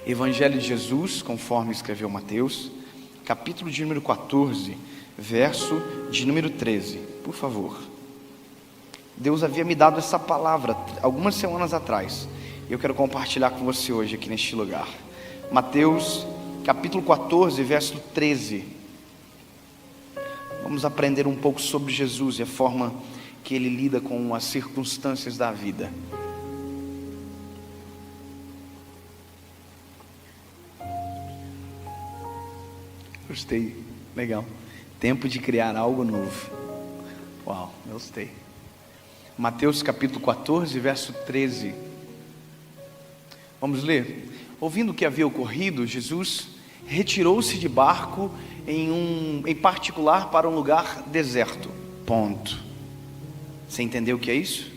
Evangelho de Jesus, conforme escreveu Mateus, capítulo de número 14, verso de número 13, por favor. Deus havia me dado essa palavra algumas semanas atrás, e eu quero compartilhar com você hoje aqui neste lugar. Mateus, capítulo 14, verso 13. Vamos aprender um pouco sobre Jesus e a forma que Ele lida com as circunstâncias da vida. Gostei, legal. Tempo de criar algo novo. Uau, gostei. Mateus capítulo 14, verso 13. Vamos ler. Ouvindo o que havia ocorrido, Jesus retirou-se de barco em particular para um lugar deserto. Ponto. Você entendeu o que é isso?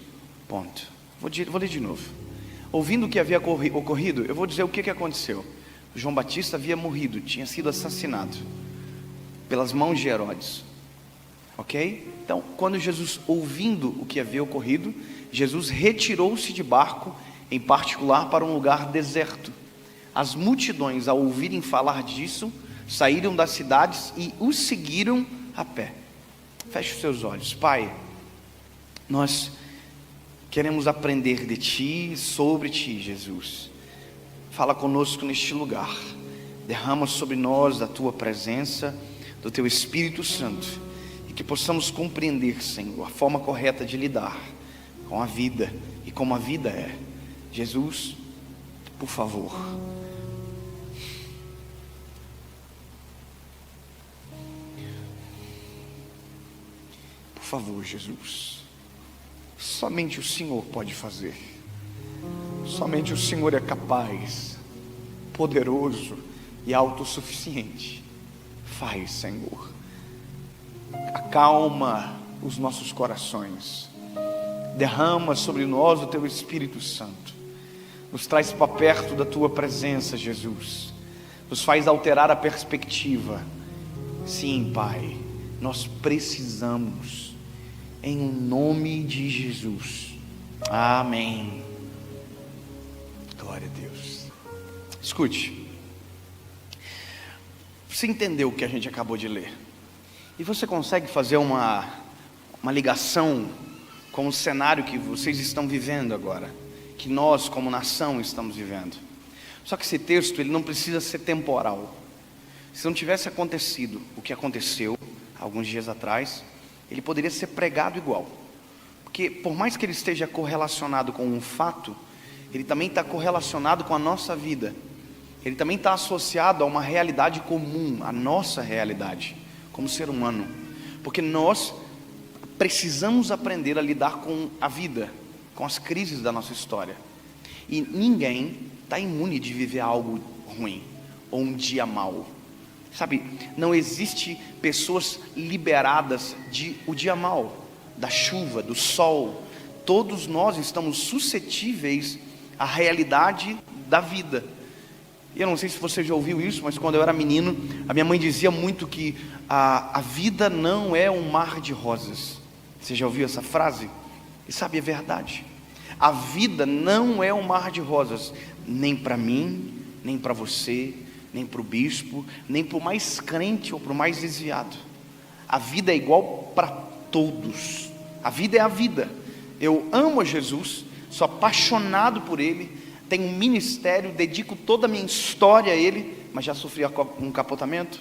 Ponto. Vou ler de novo. Ouvindo o que havia ocorrido, eu vou dizer o que aconteceu. João Batista havia morrido, tinha sido assassinado pelas mãos de Herodes. Ok? Então, quando Jesus, ouvindo o que havia ocorrido, Jesus retirou-se de barco, em particular para um lugar deserto. As multidões, ao ouvirem falar disso, saíram das cidades e o seguiram a pé. Feche os seus olhos. Pai, nós queremos aprender de Ti, sobre Ti, Jesus. Fala conosco neste lugar, derrama sobre nós a Tua presença, do Teu Espírito Santo, e que possamos compreender, Senhor, a forma correta de lidar com a vida e como a vida é. Jesus, por favor. Por favor, Jesus. Somente o Senhor pode fazer. Somente o Senhor é capaz, poderoso e autossuficiente. Faz, Senhor. Acalma os nossos corações. Derrama sobre nós o Teu Espírito Santo. Nos traz para perto da Tua presença, Jesus. Nos faz alterar a perspectiva. Sim, Pai, nós precisamos, em nome de Jesus. Amém. Glória a Deus. Escute. Você entendeu o que a gente acabou de ler? E você consegue fazer uma ligação com o cenário que vocês estão vivendo agora, que nós como nação estamos vivendo? Só que esse texto, ele não precisa ser temporal. Se não tivesse acontecido o que aconteceu alguns dias atrás, ele poderia ser pregado igual. Porque por mais que ele esteja correlacionado com um fato, ele também está correlacionado com a nossa vida. Ele também está associado a uma realidade comum, a nossa realidade, como ser humano. Porque nós precisamos aprender a lidar com a vida, com as crises da nossa história. E ninguém está imune de viver algo ruim, ou um dia mau. Sabe, não existe pessoas liberadas de o dia mau, da chuva, do sol. Todos nós estamos suscetíveis à realidade da vida. E eu não sei se você já ouviu isso, mas quando eu era menino, a minha mãe dizia muito que a vida não é um mar de rosas. Você já ouviu essa frase? E sabe, é verdade. A vida não é um mar de rosas, nem para mim, nem para você, nem para o bispo, nem para o mais crente ou para o mais desviado. A vida é igual para todos. A vida é a vida. Eu amo a Jesus, sou apaixonado por Ele, tenho um ministério, dedico toda a minha história a Ele, mas já sofri um capotamento,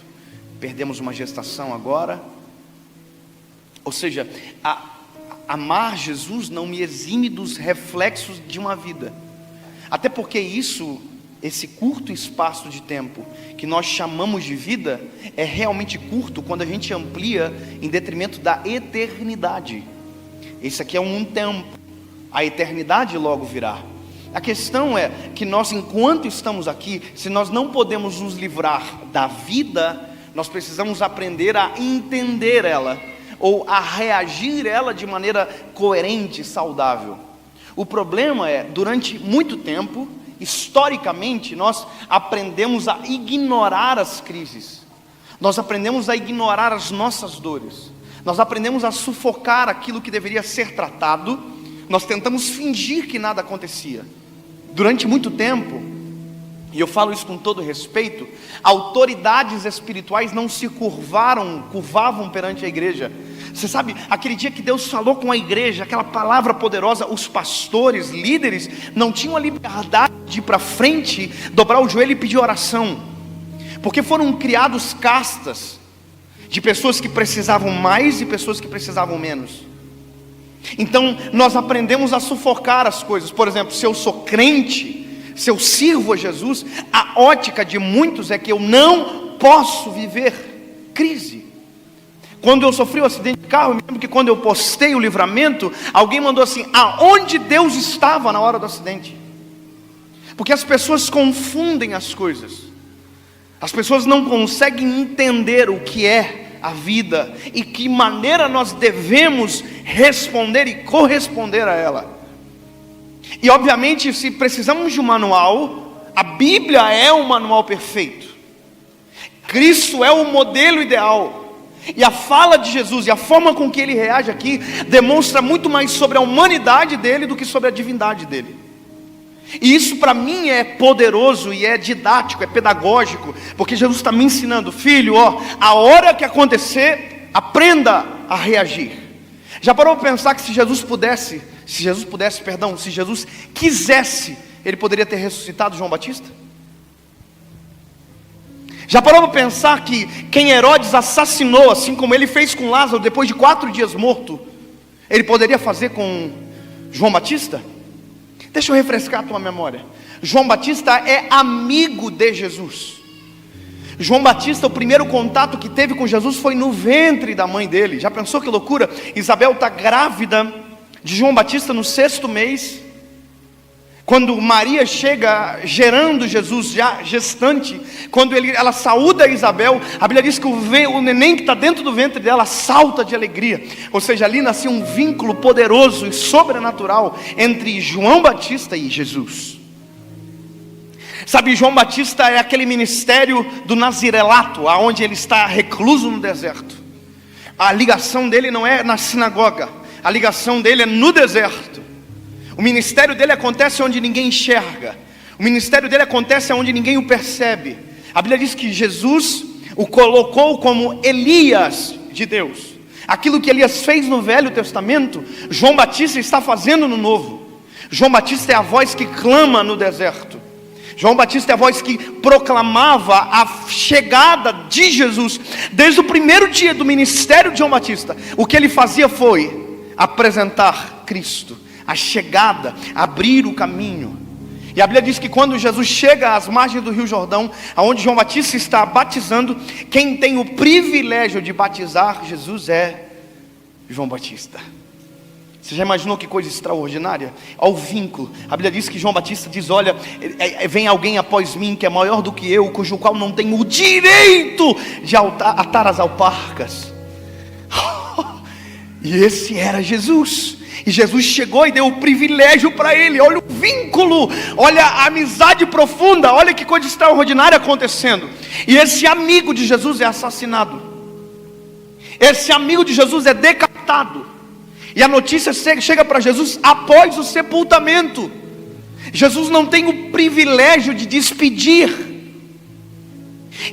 perdemos uma gestação agora. Ou seja, amar Jesus não me exime dos reflexos de uma vida. Até porque esse curto espaço de tempo que nós chamamos de vida, é realmente curto quando a gente amplia em detrimento da eternidade. Esse aqui é um tempo, a eternidade logo virá. A questão é que nós, enquanto estamos aqui, se nós não podemos nos livrar da vida, nós precisamos aprender a entender ela, ou a reagir ela de maneira coerente, saudável. O problema é, durante muito tempo, historicamente, nós aprendemos a ignorar as crises, nós aprendemos a ignorar as nossas dores, nós aprendemos a sufocar aquilo que deveria ser tratado, nós tentamos fingir que nada acontecia. Durante muito tempo, e eu falo isso com todo respeito, autoridades espirituais não se curvavam perante a igreja. Você sabe, aquele dia que Deus falou com a igreja, aquela palavra poderosa, os pastores, líderes, não tinham a liberdade de ir para frente, dobrar o joelho e pedir oração, porque foram criados castas, de pessoas que precisavam mais e pessoas que precisavam menos. Então nós aprendemos a sufocar as coisas. Por exemplo, se eu sou crente, se eu sirvo a Jesus, a ótica de muitos é que eu não posso viver crise. Quando eu sofri um acidente de carro, eu me lembro que quando eu postei o livramento, alguém mandou assim: aonde Deus estava na hora do acidente? Porque as pessoas confundem as coisas. As pessoas não conseguem entender o que é a vida e que maneira nós devemos responder e corresponder a ela. E obviamente, se precisamos de um manual, a Bíblia é um manual perfeito. Cristo é o modelo ideal. E a fala de Jesus e a forma com que ele reage aqui demonstra muito mais sobre a humanidade dele do que sobre a divindade dele. E isso para mim é poderoso e é didático, é pedagógico, porque Jesus está me ensinando: filho, a hora que acontecer, aprenda a reagir. Já parou para pensar que se Jesus quisesse, ele poderia ter ressuscitado João Batista? Já parou para pensar que quem Herodes assassinou, assim como ele fez com Lázaro depois de 4 dias morto, ele poderia fazer com João Batista? Deixa eu refrescar a tua memória. João Batista é amigo de Jesus. João Batista, o primeiro contato que teve com Jesus foi no ventre da mãe dele. Já pensou que loucura? Isabel está grávida de João Batista no 6º mês. Quando Maria chega gerando Jesus, já gestante, quando ela saúda Isabel, a Bíblia diz que o neném que está dentro do ventre dela salta de alegria. Ou seja, ali nascia um vínculo poderoso e sobrenatural entre João Batista e Jesus. Sabe, João Batista é aquele ministério do nazirelato, aonde ele está recluso no deserto. A ligação dele não é na sinagoga, a ligação dele é no deserto. O ministério dele acontece onde ninguém enxerga. O ministério dele acontece onde ninguém o percebe. A Bíblia diz que Jesus o colocou como Elias de Deus. Aquilo que Elias fez no Velho Testamento, João Batista está fazendo no Novo. João Batista é a voz que clama no deserto. João Batista é a voz que proclamava a chegada de Jesus. Desde o primeiro dia do ministério de João Batista, o que ele fazia foi apresentar Cristo, a chegada, abrir o caminho. E a Bíblia diz que quando Jesus chega às margens do Rio Jordão, aonde João Batista está batizando, quem tem o privilégio de batizar Jesus é João Batista. Você já imaginou que coisa extraordinária? Olha o vínculo. A Bíblia diz que João Batista diz: olha, vem alguém após mim que é maior do que eu, cujo qual não tenho o direito de atar as alparcas. E esse era Jesus. E Jesus chegou e deu o privilégio para ele. Olha o vínculo, olha a amizade profunda, olha que coisa extraordinária acontecendo. E esse amigo de Jesus é assassinado. Esse amigo de Jesus é decapitado. E a notícia chega para Jesus após o sepultamento. Jesus não tem o privilégio de despedir.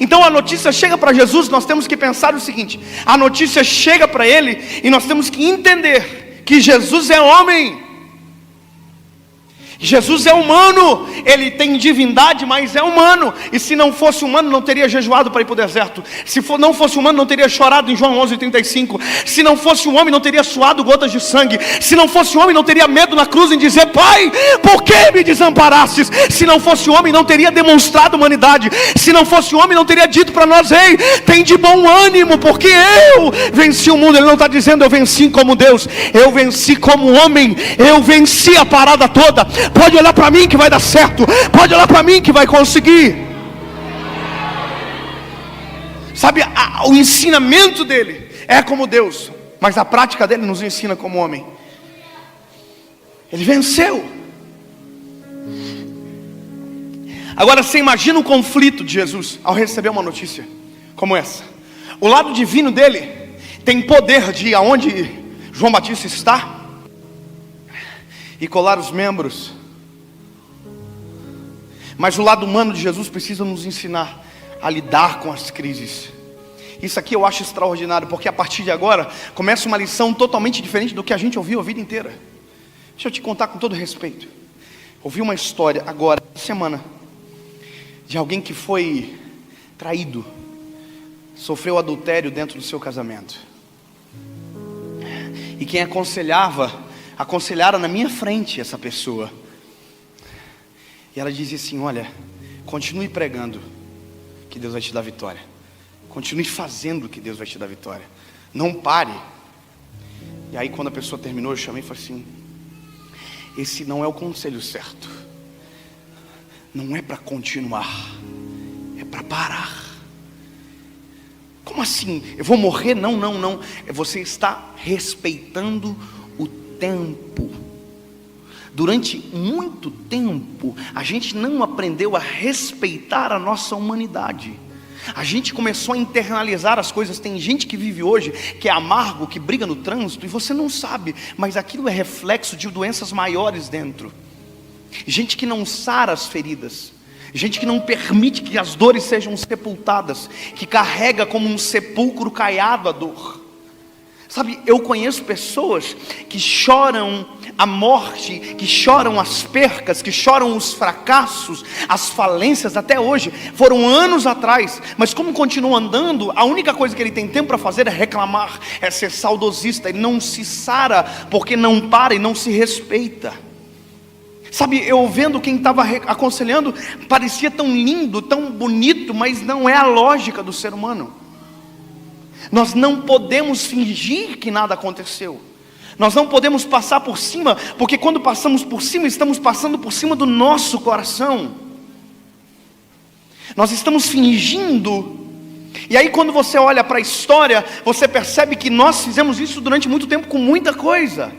Então a notícia chega para Jesus, nós temos que pensar o seguinte: a notícia chega para ele e nós temos que entender que Jesus é homem. Jesus é humano, ele tem divindade, mas é humano. E se não fosse humano, não teria jejuado para ir para o deserto. Se não fosse humano, não teria chorado em João 11:35. Se não fosse um homem, não teria suado gotas de sangue. Se não fosse homem, não teria medo na cruz em dizer: Pai, por que me desamparastes? Se não fosse homem, não teria demonstrado humanidade. Se não fosse homem, não teria dito para nós: ei, tem de bom ânimo, porque eu venci o mundo. Ele não está dizendo: eu venci como Deus, eu venci como homem, eu venci a parada toda. Pode olhar para mim que vai dar certo. Pode olhar para mim que vai conseguir. Sabe, o ensinamento dele é como Deus, mas a prática dele nos ensina como homem. Ele venceu. Agora você imagina o conflito de Jesus ao receber uma notícia como essa. O lado divino dele tem poder de ir aonde João Batista está e colar os membros. Mas o lado humano de Jesus precisa nos ensinar a lidar com as crises. Isso aqui eu acho extraordinário, porque a partir de agora começa uma lição totalmente diferente do que a gente ouviu a vida inteira. Deixa eu te contar com todo respeito. Ouvi uma história agora, semana, de alguém que foi traído, sofreu adultério dentro do seu casamento. E quem aconselhara na minha frente essa pessoa. E ela dizia assim: olha, continue pregando, que Deus vai te dar vitória. Continue fazendo, que Deus vai te dar vitória. Não pare. E aí quando a pessoa terminou, eu chamei e falei assim: esse não é o conselho certo. Não é para continuar, é para parar. Como assim? Eu vou morrer? Não. Você está respeitando o tempo. Durante muito tempo, a gente não aprendeu a respeitar a nossa humanidade. A gente começou a internalizar as coisas. Tem gente que vive hoje, que é amargo, que briga no trânsito, e você não sabe, mas aquilo é reflexo de doenças maiores dentro. Gente que não sara as feridas, gente que não permite que as dores sejam sepultadas, que carrega como um sepulcro caiado a dor. Sabe, eu conheço pessoas que choram a morte, que choram as percas, que choram os fracassos, as falências até hoje. Foram anos atrás, mas como continua andando, a única coisa que ele tem tempo para fazer é reclamar, é ser saudosista. Ele não se sara porque não para e não se respeita. Sabe, eu vendo quem estava aconselhando, parecia tão lindo, tão bonito, mas não é a lógica do ser humano. Nós não podemos fingir que nada aconteceu. Nós não podemos passar por cima, porque quando passamos por cima, estamos passando por cima do nosso coração. Nós estamos fingindo. E aí quando você olha para a história, você percebe que nós fizemos isso durante muito tempo com muita coisa.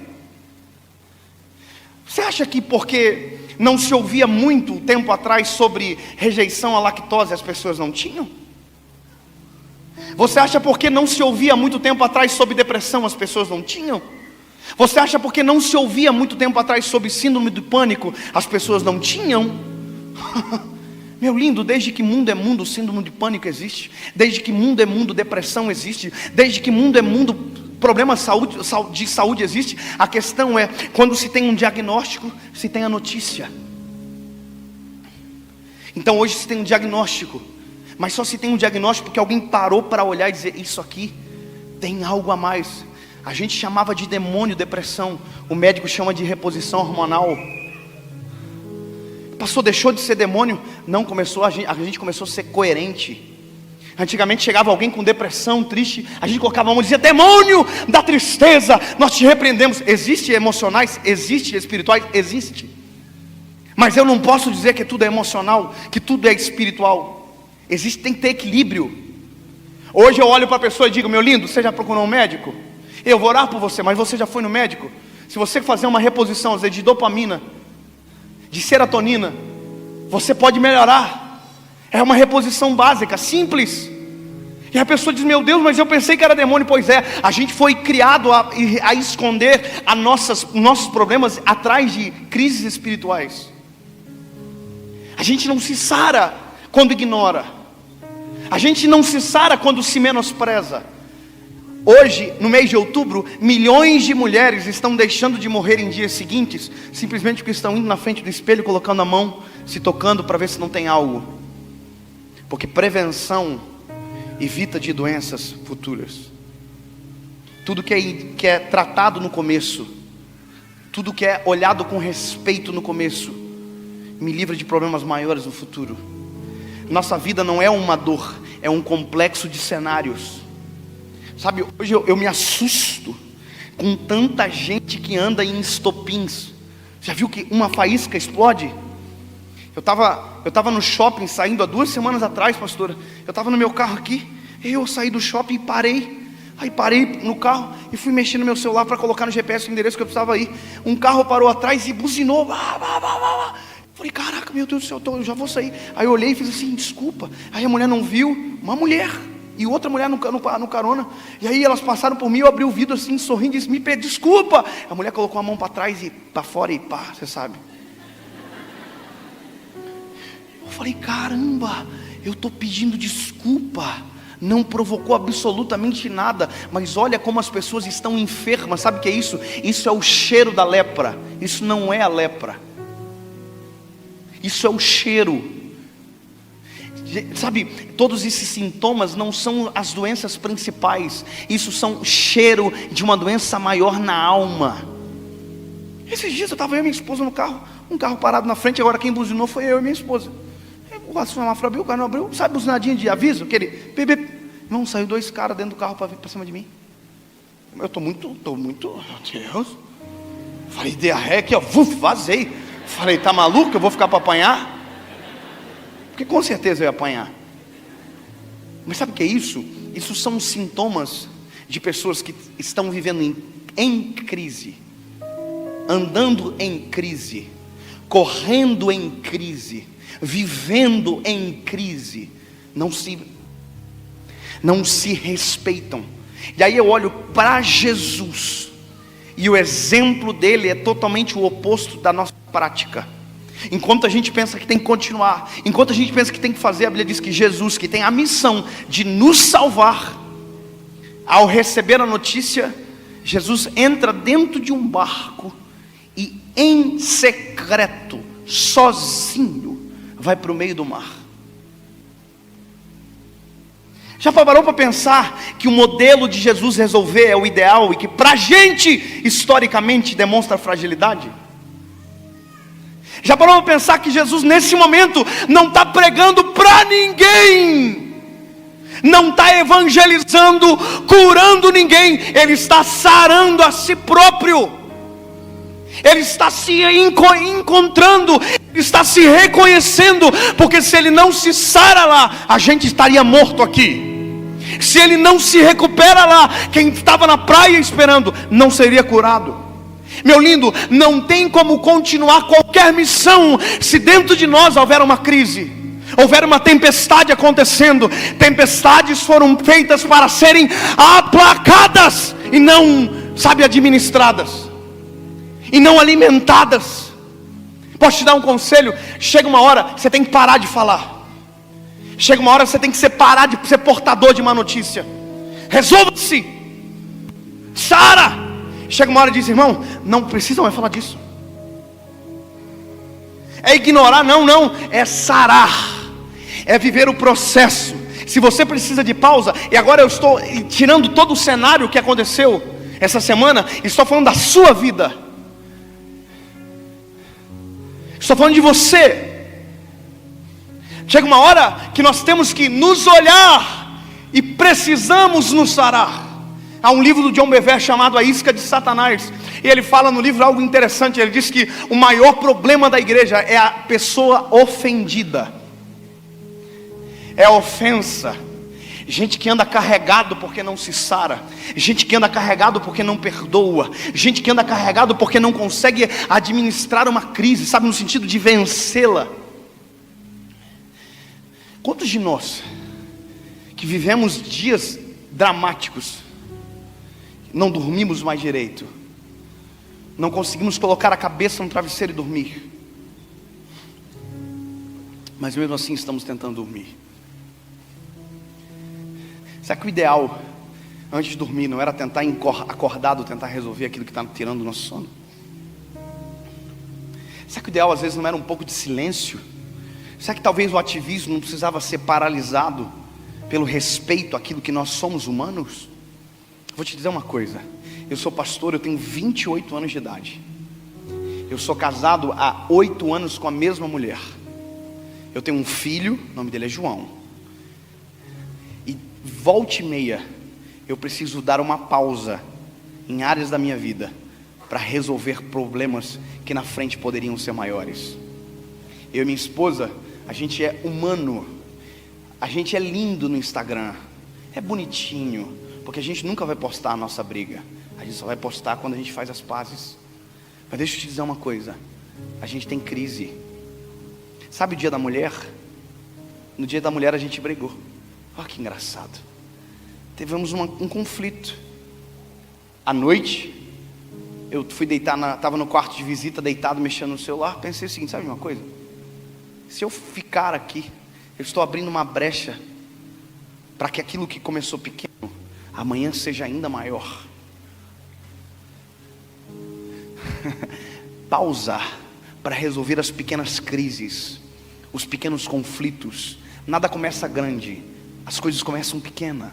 Você acha que porque não se ouvia muito tempo atrás sobre rejeição à lactose, as pessoas não tinham? Você acha porque não se ouvia muito tempo atrás sobre depressão, as pessoas não tinham? Você acha porque não se ouvia muito tempo atrás sobre síndrome do pânico, as pessoas não tinham? Meu lindo, desde que mundo é mundo, síndrome de pânico existe. Desde que mundo é mundo, depressão existe. Desde que mundo é mundo, problema de saúde existe. A questão é, quando se tem um diagnóstico, se tem a notícia. Então hoje se tem um diagnóstico, mas só se tem um diagnóstico porque alguém parou para olhar e dizer: isso aqui tem algo a mais. A gente chamava de demônio depressão, o médico chama de reposição hormonal. Pastor, deixou de ser demônio? Não, a gente começou a ser coerente. Antigamente chegava alguém com depressão, triste, a gente colocava a mão e dizia: demônio da tristeza, nós te repreendemos. Existe emocionais, existe espirituais, existe. Mas eu não posso dizer que tudo é emocional, que tudo é espiritual. Existe, tem que ter equilíbrio. Hoje eu olho para a pessoa e digo: meu lindo, você já procurou um médico? Eu vou orar por você, mas você já foi no médico? Se você fazer uma reposição, às vezes, de dopamina, de serotonina, você pode melhorar. É uma reposição básica, simples. E a pessoa diz: meu Deus, mas eu pensei que era demônio. Pois é, a gente foi criado a esconder nossos problemas atrás de crises espirituais. A gente não se sara quando ignora. A gente não se sara quando se menospreza. Hoje, no mês de outubro, milhões de mulheres estão deixando de morrer em dias seguintes, simplesmente porque estão indo na frente do espelho, colocando a mão, se tocando para ver se não tem algo. Porque prevenção evita de doenças futuras. Tudo que é tratado no começo, tudo que é olhado com respeito no começo, me livra de problemas maiores no futuro. Nossa vida não é uma dor, é um complexo de cenários. Sabe, hoje eu me assusto com tanta gente que anda em estopins. Já viu que uma faísca explode? Eu estava no shopping saindo há 2 semanas atrás, pastora. Eu estava no meu carro aqui, eu saí do shopping e parei. Aí parei no carro e fui mexer no meu celular para colocar no GPS o endereço que eu precisava ir. Um carro parou atrás e buzinou. Falei: caraca, meu Deus do céu, eu já vou sair. Aí eu olhei e fiz assim: desculpa. Aí a mulher não viu, uma mulher e outra mulher no carona. E aí elas passaram por mim, eu abri o vidro assim, sorrindo e disse: me pede desculpa. A mulher colocou a mão para trás e para fora e pá, você sabe. falei, caramba, eu estou pedindo desculpa, não provocou absolutamente nada, mas olha como as pessoas estão enfermas. Sabe o que é isso? Isso é o cheiro da lepra. Isso não é a lepra, isso é o cheiro. Sabe, todos esses sintomas não são as doenças principais, isso são cheiro de uma doença maior na alma. Esses dias eu estava eu e minha esposa no carro, um carro parado na frente, agora quem buzinou foi eu e minha esposa. O semáforo abriu, o carro não abriu, sabe buzinadinha de aviso? Aquele bebê. Não, saiu dois caras dentro do carro para vir para cima de mim. Eu estou muito, meu Deus. Falei, dei a ré aqui, ó, vazei. Falei, tá maluco? Eu vou ficar para apanhar? Porque com certeza eu ia apanhar. Mas sabe o que é isso? Isso são sintomas de pessoas que estão vivendo em crise, andando em crise, correndo em crise, vivendo em crise, não se respeitam. E aí eu olho para Jesus, e o exemplo dele é totalmente o oposto da nossa prática. Enquanto a gente pensa que tem que continuar, enquanto a gente pensa que tem que fazer, a Bíblia diz que Jesus, que tem a missão de nos salvar, ao receber a notícia, Jesus entra dentro de um barco e em secreto, sozinho, vai para o meio do mar. Já parou para pensar que o modelo de Jesus resolver é o ideal e que para a gente, historicamente, demonstra fragilidade? Já parou para pensar que Jesus nesse momento não está pregando para ninguém, não está evangelizando, curando ninguém, Ele está sarando a si próprio, Ele está se encontrando, Ele está se reconhecendo, porque se Ele não se sara lá, a gente estaria morto aqui. Se Ele não se recupera lá, quem estava na praia esperando não seria curado. Meu lindo, não tem como continuar qualquer missão se dentro de nós houver uma crise, houver uma tempestade acontecendo. Tempestades foram feitas para serem aplacadas e não, administradas, e não alimentadas. Posso te dar um conselho? Chega uma hora, você tem que parar de falar. Chega uma hora, você tem que parar de ser portador de uma notícia. Resolva-se, sara. Chega uma hora e diz, irmão, não precisa mais falar disso. É ignorar? Não, é sarar, é viver o processo. Se você precisa de pausa, e agora eu estou tirando todo o cenário que aconteceu essa semana, estou falando da sua vida, estou falando de você. Chega uma hora que nós temos que nos olhar e precisamos nos sarar. Há um livro do John Bevere chamado A Isca de Satanás, e ele fala no livro algo interessante. Ele diz que o maior problema da igreja é a pessoa ofendida, é a ofensa. Gente que anda carregado porque não se sara, gente que anda carregado porque não perdoa, gente que anda carregado porque não consegue administrar uma crise, no sentido de vencê-la. Quantos de nós que vivemos dias dramáticos, não dormimos mais direito, não conseguimos colocar a cabeça no travesseiro e dormir, mas mesmo assim estamos tentando dormir? Será que o ideal antes de dormir não era tentar acordado, tentar resolver aquilo que está tirando o nosso sono? Será que o ideal às vezes não era um pouco de silêncio? Será que talvez o ativismo não precisava ser paralisado pelo respeito àquilo que nós somos humanos? Vou te dizer uma coisa, eu sou pastor, eu tenho 28 anos de idade, eu sou casado há 8 anos com a mesma mulher, eu tenho um filho, o nome dele é João, e volta e meia eu preciso dar uma pausa em áreas da minha vida para resolver problemas que na frente poderiam ser maiores. Eu e minha esposa, a gente é humano, a gente é lindo no Instagram, é bonitinho, porque a gente nunca vai postar a nossa briga, a gente só vai postar quando a gente faz as pazes. Mas deixa eu te dizer uma coisa, a gente tem crise. Sabe o dia da mulher? No dia da mulher a gente brigou. Olha que engraçado. Tivemos um conflito. À noite, eu fui deitar, estava no quarto de visita, deitado, mexendo no celular. Pensei o seguinte, sabe uma coisa? Se eu ficar aqui, eu estou abrindo uma brecha para que aquilo que começou pequeno, amanhã seja ainda maior. Pausar para resolver as pequenas crises, os pequenos conflitos. Nada começa grande, as coisas começam pequenas.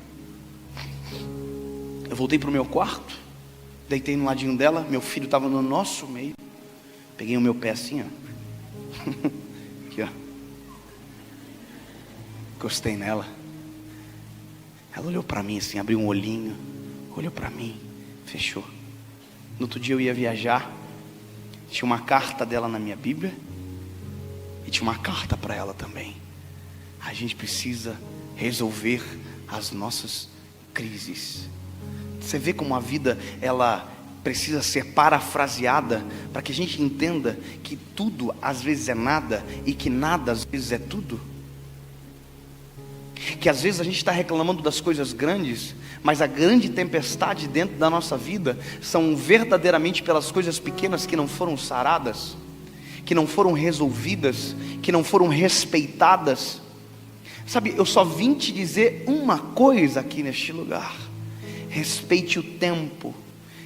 Eu voltei para o meu quarto, deitei no ladinho dela, meu filho estava no nosso meio. Peguei o meu pé assim, ó. Aqui, ó. Encostei nela. Ela olhou para mim assim, abriu um olhinho, olhou para mim, fechou. No outro dia eu ia viajar, tinha uma carta dela na minha Bíblia e tinha uma carta para ela também. A gente precisa resolver as nossas crises. Você vê como a vida, ela precisa ser parafraseada para que a gente entenda que tudo às vezes é nada e que nada às vezes é tudo. Que às vezes a gente está reclamando das coisas grandes, mas a grande tempestade dentro da nossa vida são verdadeiramente pelas coisas pequenas que não foram saradas, que não foram resolvidas, que não foram respeitadas. Sabe, eu só vim te dizer uma coisa aqui neste lugar: respeite o tempo,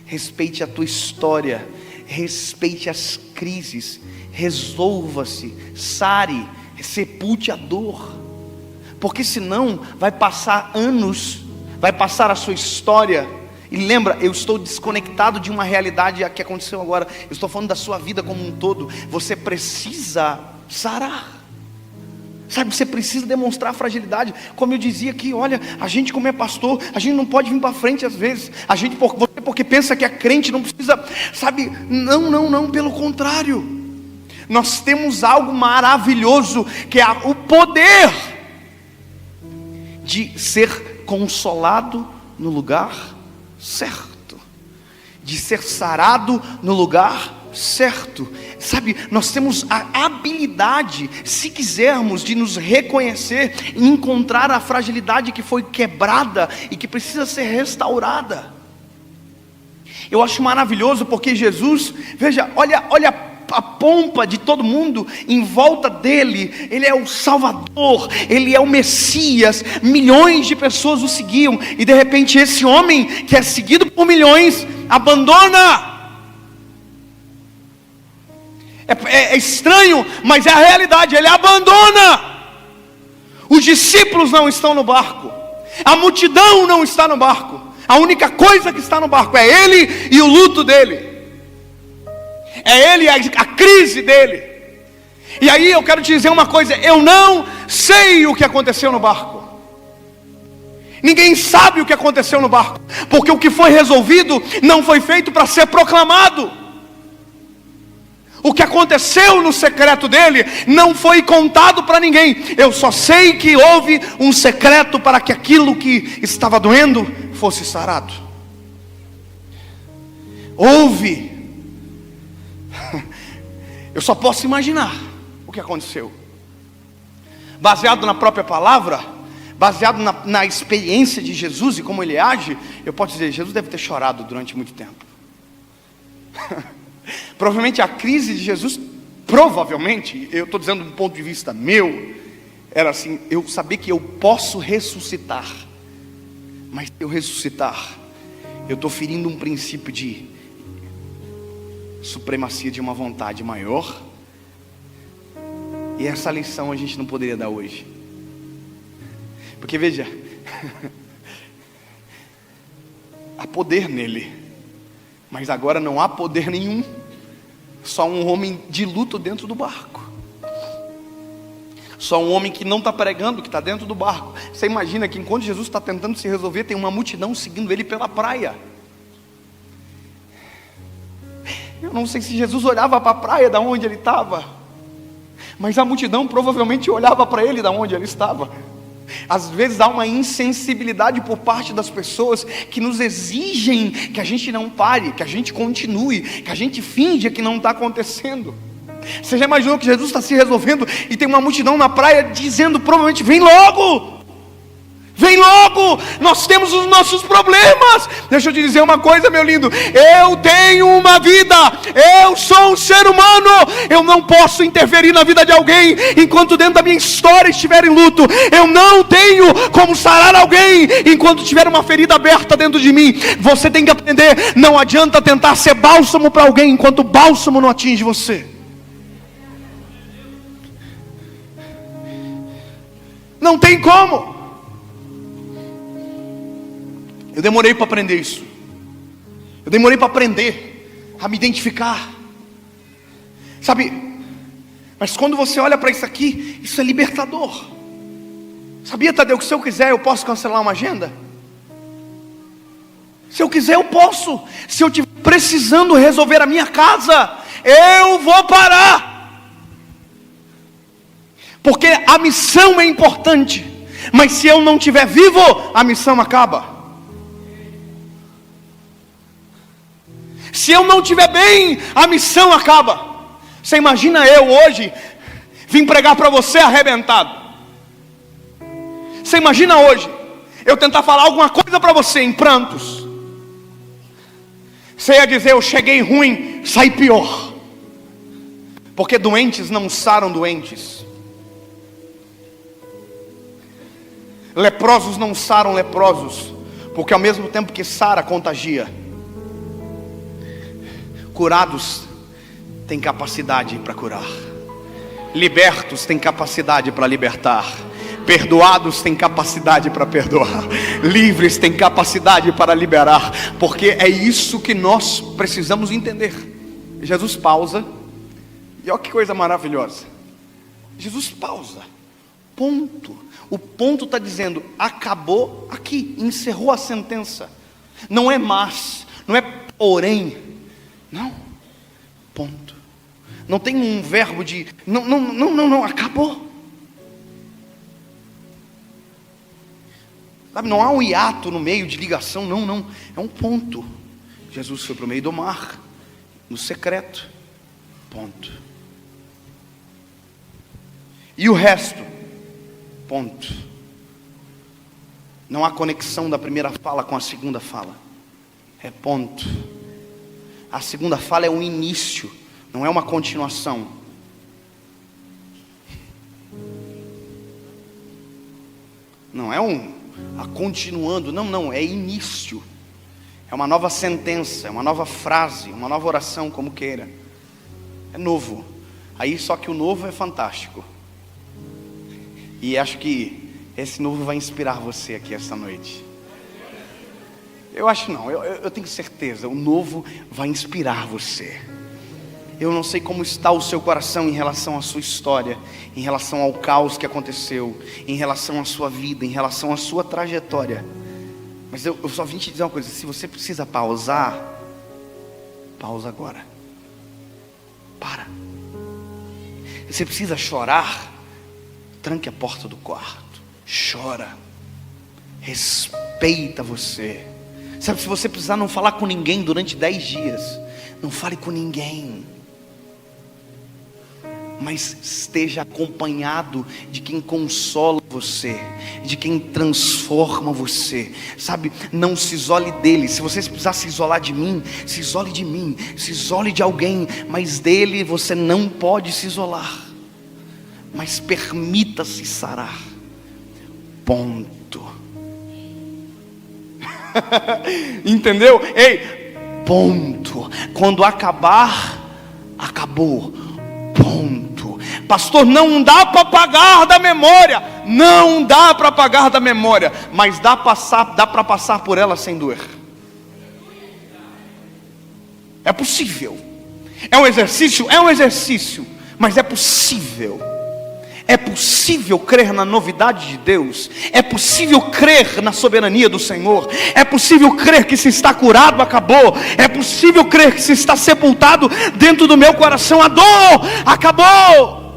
respeite a tua história, respeite as crises, resolva-se, sare, sepulte a dor, porque senão vai passar anos, vai passar a sua história. E lembra, eu estou desconectado de uma realidade que aconteceu agora, eu estou falando da sua vida como um todo. Você precisa sarar. Sabe, você precisa demonstrar fragilidade. Como eu dizia aqui, olha, a gente como é pastor, a gente não pode vir para frente às vezes. A gente, você porque pensa que é crente, não precisa, sabe, não, pelo contrário. Nós temos algo maravilhoso, que é o poder de ser consolado no lugar certo, de ser sarado no lugar certo. Sabe, nós temos a habilidade, se quisermos, de nos reconhecer e encontrar a fragilidade que foi quebrada e que precisa ser restaurada. Eu acho maravilhoso porque Jesus, veja, olha a pompa de todo mundo em volta dele. Ele é o Salvador, ele é o Messias, milhões de pessoas o seguiam, e de repente esse homem que é seguido por milhões, abandona. É estranho, mas é a realidade. Ele abandona. Os discípulos não estão no barco, a multidão não está no barco. A única coisa que está no barco é ele e o luto dele, é ele e a crise dele. E aí eu quero te dizer uma coisa: eu não sei o que aconteceu no barco. Ninguém sabe o que aconteceu no barco, porque o que foi resolvido não foi feito para ser proclamado. O que aconteceu no secreto dele não foi contado para ninguém. Eu só sei que houve um secreto para que aquilo que estava doendo fosse sarado. Houve. Eu só posso imaginar o que aconteceu. Baseado na própria palavra, baseado na experiência de Jesus e como ele age, eu posso dizer, Jesus deve ter chorado durante muito tempo. Provavelmente a crise de Jesus, provavelmente, eu estou dizendo do ponto de vista meu, era assim: eu saber que eu posso ressuscitar, mas se eu ressuscitar, eu estou ferindo um princípio de supremacia de uma vontade maior, e essa lição a gente não poderia dar hoje, porque veja, há poder nele, mas agora não há poder nenhum, só um homem de luto dentro do barco, só um homem que não está pregando, que está dentro do barco. Você imagina que enquanto Jesus está tentando se resolver, tem uma multidão seguindo ele pela praia. Eu não sei se Jesus olhava para a praia da onde ele estava, mas a multidão provavelmente olhava para ele da onde ele estava. Às vezes há uma insensibilidade por parte das pessoas que nos exigem que a gente não pare, que a gente continue, que a gente finja que não está acontecendo. Você já imaginou que Jesus está se resolvendo e tem uma multidão na praia dizendo provavelmente: vem logo, Vem logo, nós temos os nossos problemas. Deixa eu te dizer uma coisa, meu lindo. Eu tenho uma vida, eu sou um ser humano. Eu não posso interferir na vida de alguém enquanto dentro da minha história estiver em luto. Eu não tenho como sarar alguém enquanto tiver uma ferida aberta dentro de mim. Você tem que aprender, não adianta tentar ser bálsamo para alguém enquanto o bálsamo não atinge você. Não tem como. Eu demorei para aprender isso. Eu demorei para aprender a me identificar. Sabe? Mas quando você olha para isso aqui, isso é libertador. Sabia, Tadeu, que se eu quiser eu posso cancelar uma agenda? Se eu quiser eu posso. Se eu estiver precisando resolver a minha casa, eu vou parar. Porque a missão é importante. Mas se eu não estiver vivo, a missão acaba. Se eu não estiver bem, a missão acaba. Você imagina eu hoje vim pregar para você arrebentado. Você imagina hoje eu tentar falar alguma coisa para você em prantos. Você ia dizer, eu cheguei ruim, saí pior. Porque doentes não saram doentes. Leprosos não saram leprosos. Porque ao mesmo tempo que sara, contagia. Curados têm capacidade para curar. Libertos têm capacidade para libertar. Perdoados têm capacidade para perdoar. Livres têm capacidade para liberar. Porque é isso que nós precisamos entender. Jesus pausa. E olha que coisa maravilhosa. Jesus pausa. Ponto. O ponto está dizendo, acabou aqui. Encerrou a sentença. Não é mas, não é porém. Não, ponto. Não tem um verbo de não, acabou. Sabe, não há um hiato no meio de ligação, não, é um ponto. Jesus foi para o meio do mar, no secreto, ponto. E o resto, ponto. Não há conexão da primeira fala com a segunda fala, é ponto. A segunda fala é um início, não é uma continuação. Não é a continuando, não, é início. É uma nova sentença, é uma nova frase, uma nova oração, como queira. É novo. Aí só que o novo é fantástico. E acho que esse novo vai inspirar você aqui essa noite. Eu acho não, eu tenho certeza, o novo vai inspirar você. Eu não sei como está o seu coração em relação à sua história, em relação ao caos que aconteceu, em relação à sua vida, em relação à sua trajetória. Mas eu só vim te dizer uma coisa, se você precisa pausar, pausa agora. Para. Se você precisa chorar, tranque a porta do quarto, chora, respeita você. Sabe, se você precisar não falar com ninguém durante 10 dias, não fale com ninguém. Mas esteja acompanhado de quem consola você, de quem transforma você. Sabe, não se isole dele. Se você precisar se isolar de mim, se isole de mim, se isole de alguém. Mas dele você não pode se isolar. Mas permita-se sarar. Ponto. Entendeu? Ei, ponto. Quando acabar, acabou. Ponto. Pastor, não dá para apagar da memória. Não dá para apagar da memória, mas dá para passar por ela sem doer. É possível. É um exercício, mas é possível. É possível crer na novidade de Deus. É possível crer na soberania do Senhor. É possível crer que se está curado, acabou. É possível crer que se está sepultado dentro do meu coração, a dor acabou.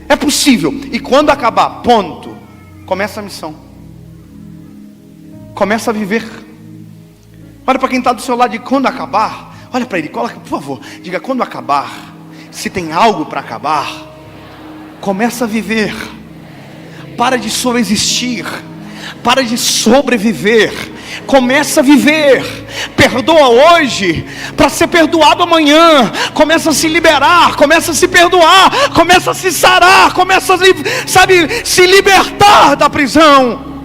É possível. E quando acabar, ponto, começa a missão. Começa a viver. Olha para quem está do seu lado e quando acabar, olha para ele, coloca, por favor, diga, quando acabar, se tem algo para acabar, começa a viver. Para de só existir. para de sobreviver, começa a viver. Perdoa hoje para ser perdoado amanhã. Começa a se liberar, começa a se perdoar, começa a se sarar, começa a, se libertar da prisão.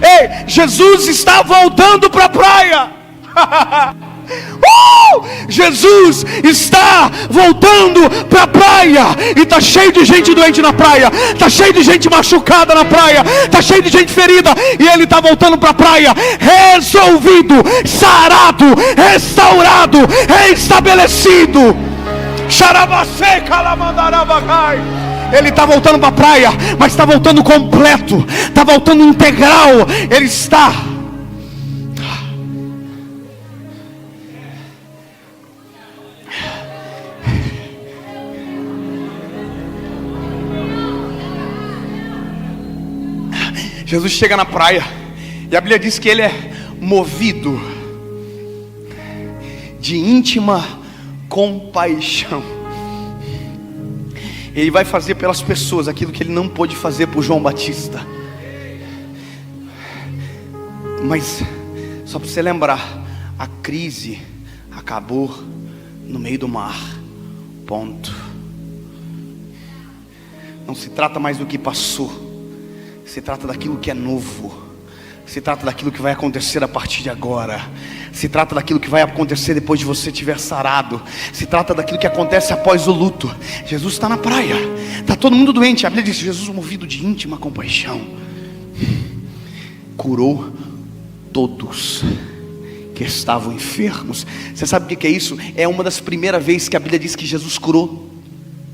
Ei, Jesus está voltando para a praia. Jesus está voltando para a praia. E está cheio de gente doente na praia, está cheio de gente machucada na praia, está cheio de gente ferida. E Ele está voltando para a praia, resolvido, sarado, restaurado, restabelecido. Ele está voltando para a praia, mas está voltando completo, está voltando integral. Ele está. Jesus chega na praia e a Bíblia diz que ele é movido de íntima compaixão. Ele vai fazer pelas pessoas aquilo que ele não pôde fazer por João Batista. Mas só para você lembrar, a crise acabou no meio do mar. Ponto. Não se trata mais do que passou, se trata daquilo que é novo. Se trata daquilo que vai acontecer a partir de agora. Se trata daquilo que vai acontecer depois de você tiver sarado. Se trata daquilo que acontece após o luto. Jesus está na praia, está todo mundo doente. A Bíblia diz: Jesus, movido de íntima compaixão, curou todos que estavam enfermos. Você sabe o que é isso? É uma das primeiras vezes que a Bíblia diz que Jesus curou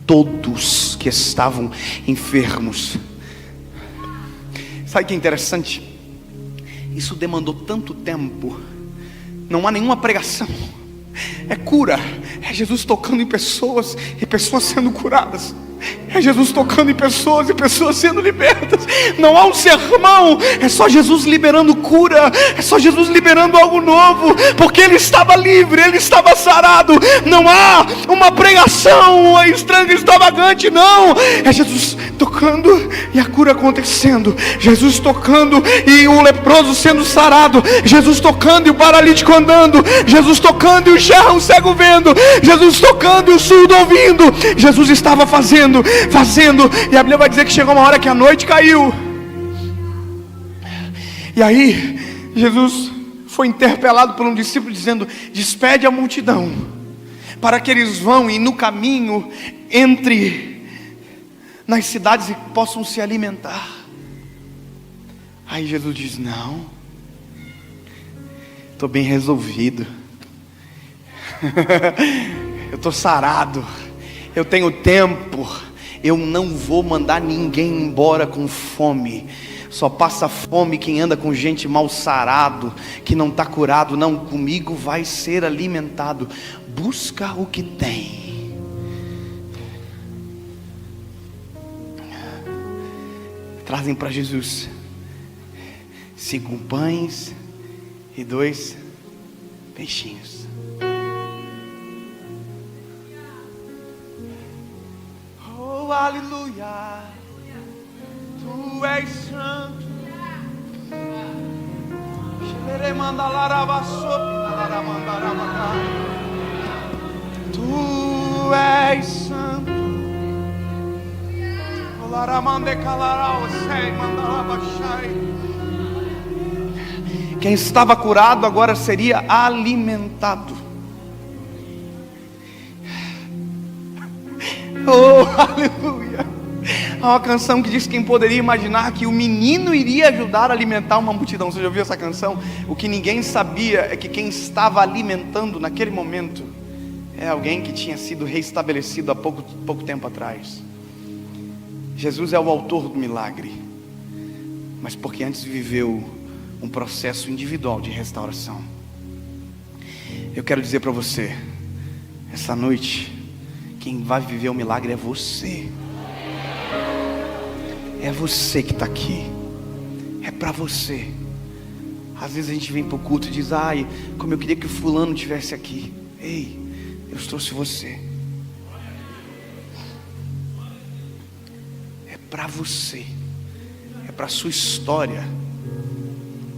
todos que estavam enfermos. Sabe o que é interessante? Isso demandou tanto tempo. Não há nenhuma pregação, é cura. É Jesus tocando em pessoas e pessoas sendo curadas. É Jesus tocando em pessoas e pessoas sendo libertas. Não há um sermão, é só Jesus liberando cura, é só Jesus liberando algo novo, porque ele estava livre, ele estava sarado. Não há uma pregação estranha, extravagante, não. É Jesus tocando e a cura acontecendo. Jesus tocando e o leproso sendo sarado. Jesus tocando e o paralítico andando. Jesus tocando e o cego vendo. Jesus tocando e o surdo ouvindo. Jesus estava fazendo, e a Bíblia vai dizer que chegou uma hora que a noite caiu. E aí Jesus foi interpelado por um discípulo dizendo: despede a multidão, para que eles vão e no caminho entre nas cidades e possam se alimentar. Aí Jesus diz: não, estou bem resolvido. Eu estou sarado, eu tenho tempo. Eu não vou mandar ninguém embora com fome. Só passa fome quem anda com gente mal sarado, que não está curado. Não, comigo vai ser alimentado. Busca o que tem. Trazem para Jesus 5 pães e 2 peixinhos. Oh, aleluia, Tu és santo. Tu és santo. Quem estava curado agora seria alimentado. Oh, aleluia. Há uma canção que diz: quem poderia imaginar que o menino iria ajudar a alimentar uma multidão. Você já ouviu essa canção? O que ninguém sabia é que quem estava alimentando naquele momento é alguém que tinha sido reestabelecido há pouco tempo atrás. Jesus é o autor do milagre, mas porque antes viveu um processo individual de restauração. Eu quero dizer para você, essa noite, quem vai viver o milagre é você. É você que está aqui. É para você. Às vezes a gente vem para o culto e diz: ai, como eu queria que o fulano estivesse aqui. Ei, eu trouxe você. É para você. é para a sua história,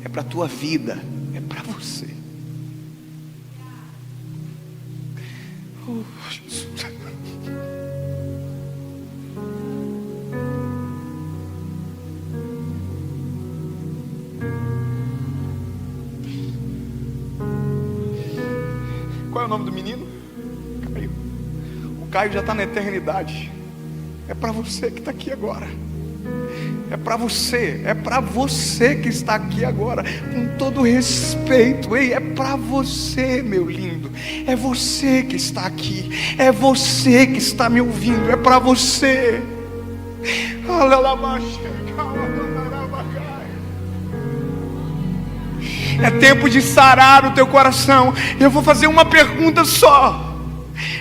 é para a tua vida, é para você. Jesus. Qual é o nome do menino? Caio. O Caio já está na eternidade. É para você que está aqui agora. É para você que está aqui agora, com todo respeito. Ei, é para você, meu lindo. É você que está aqui. É você que está me ouvindo. É para você. É tempo de sarar o teu coração. Eu vou fazer uma pergunta só.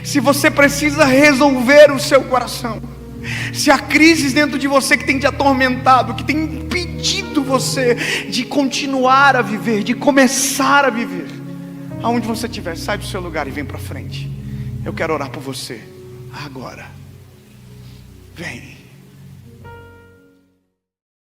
Se você precisa resolver o seu coração, se há crises dentro de você que tem te atormentado, que tem impedido você de continuar a viver, de começar a viver, aonde você estiver, sai do seu lugar e vem para frente. Eu quero orar por você agora. Vem.